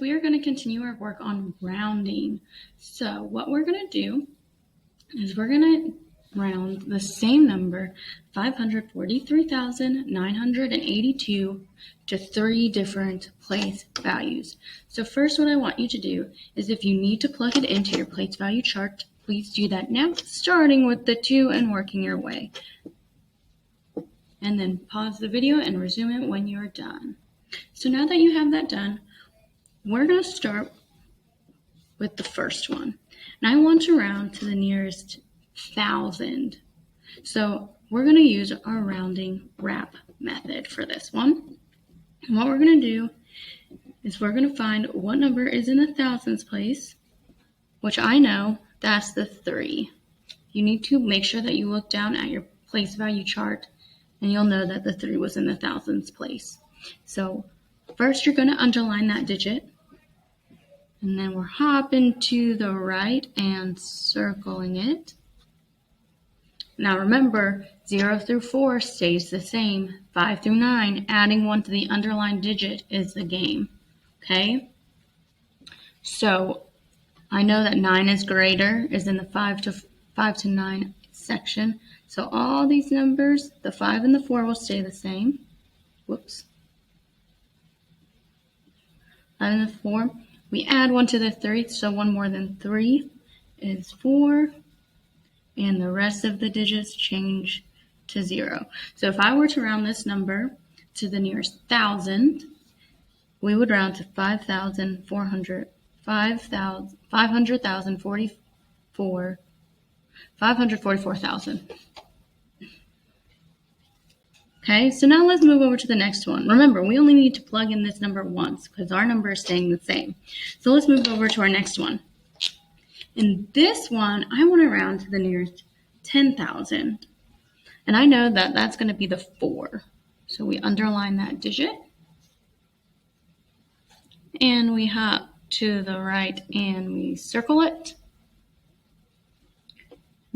We are going to continue our work on rounding. So what we're going to do is we're going to round the same number, 543,982, to 3 different place values. So first, what I want you to do is, if you need to plug it into your place value chart, please do that now, starting with the 2 and working your way. And then pause the video and resume it when you're done. So now that you have that done, we're going to start with the first one. And I want to round to the nearest 1,000. So we're going to use our rounding wrap method for this one. And what we're going to do is we're going to find what number is in the thousands place, which I know that's the 3. You need to make sure that you look down at your place value chart, and you'll know that the 3 was in the thousands place. So first, you're going to underline that digit. And then we're hopping to the right and circling it. Now remember, 0 through 4 stays the same. 5 through 9, adding 1 to the underlined digit is the game. Okay? So I know that 9 is greater, is in the 5 to 9 section. So all these numbers, the 5 and the 4 will stay the same. Whoops. 5 and the 4. We add 1 to the 3, so 1 more than 3 is 4, and the rest of the digits change to 0. So if I were to round this number to the nearest 1,000, we would round to 544,000. Okay, so now let's move over to the next one. Remember, we only need to plug in this number once because our number is staying the same. So let's move over to our next one. In this one, I want to round to the nearest 10,000. And I know that that's going to be the 4. So we underline that digit. And we hop to the right and we circle it.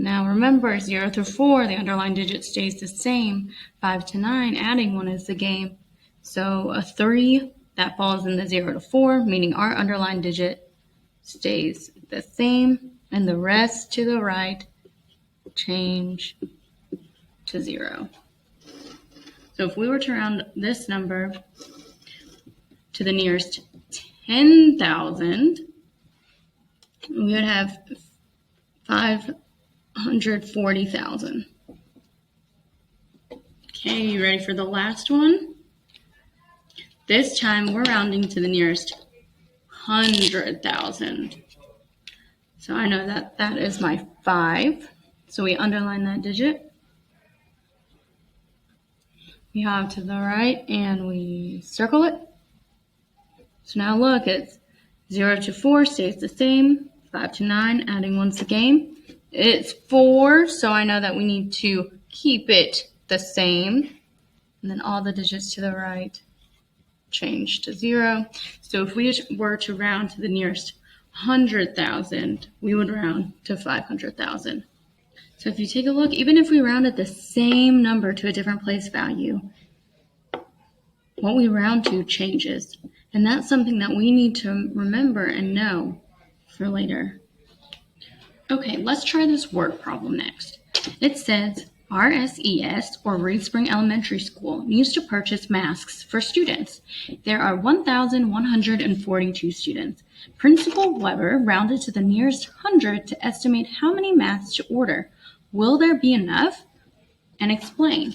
Now remember, 0 through 4, the underlined digit stays the same. 5 to 9, adding 1 is the game. So a 3, that falls in the 0 to 4, meaning our underlined digit stays the same. And the rest to the right change to 0. So if we were to round this number to the nearest 10,000, we would have 540,000. Okay, you ready for the last one? This time we're rounding to the nearest 100,000. So I know that that is my 5. So we underline that digit. We hop to the right and we circle it. So now look, it's 0 to 4 stays the same. 5 to 9, adding 1's the game. It's 4, so I know that we need to keep it the same. And then all the digits to the right change to 0. So if we were to round to the nearest 100,000, we would round to 500,000. So if you take a look, even if we rounded the same number to a different place value, what we round to changes. And that's something that we need to remember and know for later. Okay, let's try this word problem next. It says, RSES, or Reed Spring Elementary School, needs to purchase masks for students. There are 1,142 students. Principal Weber rounded to the nearest 100 to estimate how many masks to order. Will there be enough? And explain.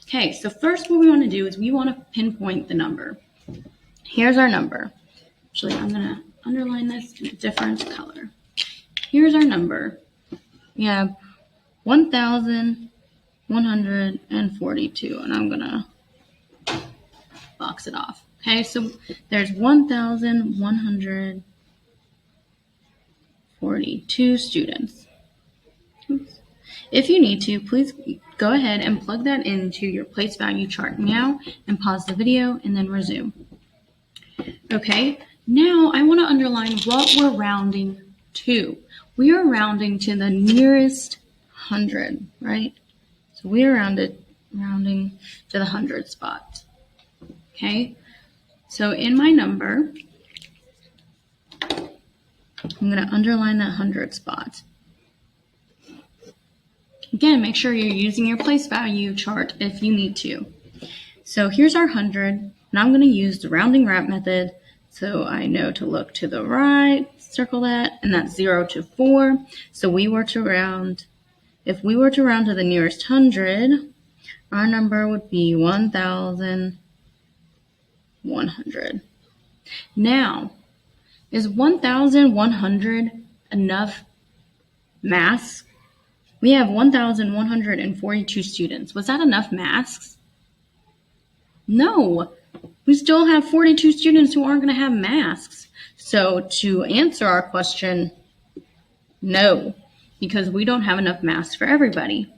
Okay, so first what we want to do is we want to pinpoint the number. Here's our number. Actually, I'm going to underline this in a different color. Here's our number. We have 1,142, and I'm going to box it off. Okay, so there's 1,142 students. Oops. If you need to, please go ahead and plug that into your place value chart now and pause the video and then resume. Okay, now I want to underline what we're rounding to. We are rounding to the nearest 100, right? So we are rounding to the 100 spot. Okay, so in my number, I'm going to underline that 100 spot. Again, make sure you're using your place value chart if you need to. So here's our 100, and I'm going to use the rounding wrap method. So I know to look to the right, circle that, and that's 0 to 4. So if we were to round to the nearest 100, our number would be 1,100. Now, is 1,100 enough masks? We have 1,142 students. Was that enough masks? No. We still have 42 students who aren't going to have masks. So to answer our question, no, because we don't have enough masks for everybody.